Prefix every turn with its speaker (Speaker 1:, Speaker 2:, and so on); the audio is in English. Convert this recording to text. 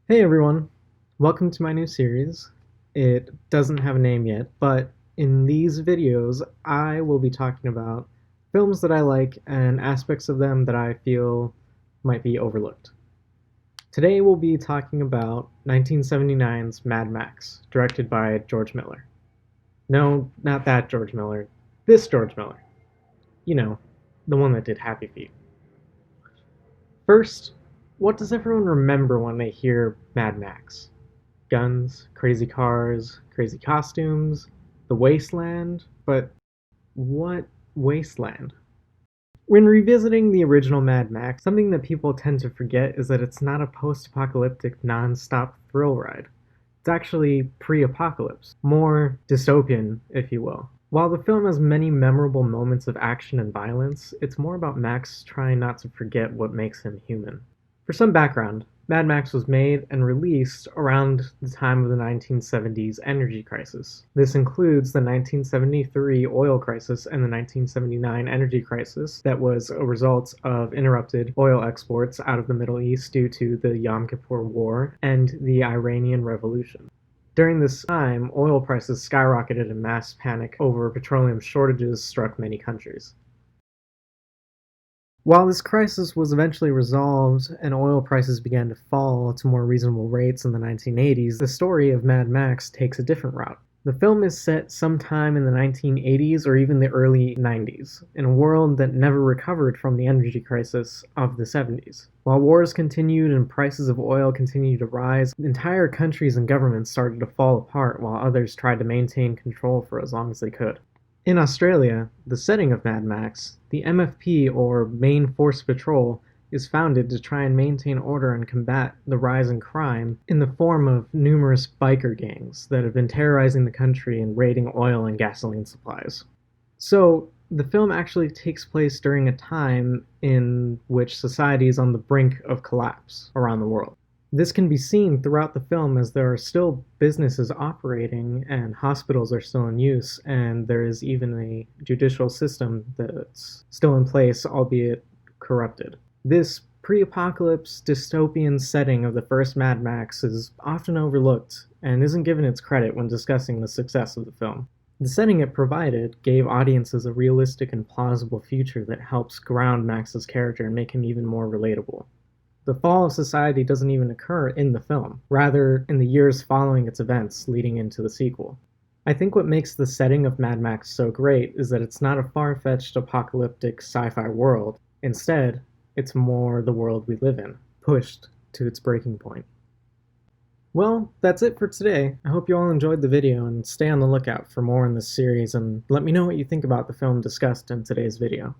Speaker 1: Hey everyone, welcome to my new series. It doesn't have a name yet, but in these videos I will be talking about films that I like and aspects of them that I feel might be overlooked. Today we'll be talking about 1979's Mad Max, directed by George Miller. No, not that George Miller, this George Miller. You know, the one that did Happy Feet. First, what does everyone remember when they hear Mad Max? Guns, crazy cars, crazy costumes, the Wasteland, but what Wasteland? When revisiting the original Mad Max, something that people tend to forget is that it's not a post-apocalyptic non-stop thrill ride. It's actually pre-apocalypse, more dystopian, if you will. While the film has many memorable moments of action and violence, it's more about Max trying not to forget what makes him human. For some background, Mad Max was made and released around the time of the 1970s energy crisis. This includes the 1973 oil crisis and the 1979 energy crisis that was a result of interrupted oil exports out of the Middle East due to the Yom Kippur War and the Iranian Revolution. During this time, oil prices skyrocketed and mass panic over petroleum shortages struck many countries. While this crisis was eventually resolved and oil prices began to fall to more reasonable rates in the 1980s, the story of Mad Max takes a different route. The film is set sometime in the 1980s or even the early 90s, in a world that never recovered from the energy crisis of the 70s. While wars continued and prices of oil continued to rise, entire countries and governments started to fall apart while others tried to maintain control for as long as they could. In Australia, the setting of Mad Max, the MFP or Main Force Patrol is founded to try and maintain order and combat the rise in crime in the form of numerous biker gangs that have been terrorizing the country and raiding oil and gasoline supplies. So, the film actually takes place during a time in which society is on the brink of collapse around the world. This can be seen throughout the film as there are still businesses operating and hospitals are still in use, and there is even a judicial system that's still in place, albeit corrupted. This pre-apocalypse dystopian setting of the first Mad Max is often overlooked and isn't given its credit when discussing the success of the film. The setting it provided gave audiences a realistic and plausible future that helps ground Max's character and make him even more relatable. The fall of society doesn't even occur in the film, rather in the years following its events leading into the sequel. I think what makes the setting of Mad Max so great is that it's not a far-fetched apocalyptic sci-fi world. Instead, it's more the world we live in, pushed to its breaking point. Well, that's it for today. I hope you all enjoyed the video and stay on the lookout for more in this series and let me know what you think about the film discussed in today's video.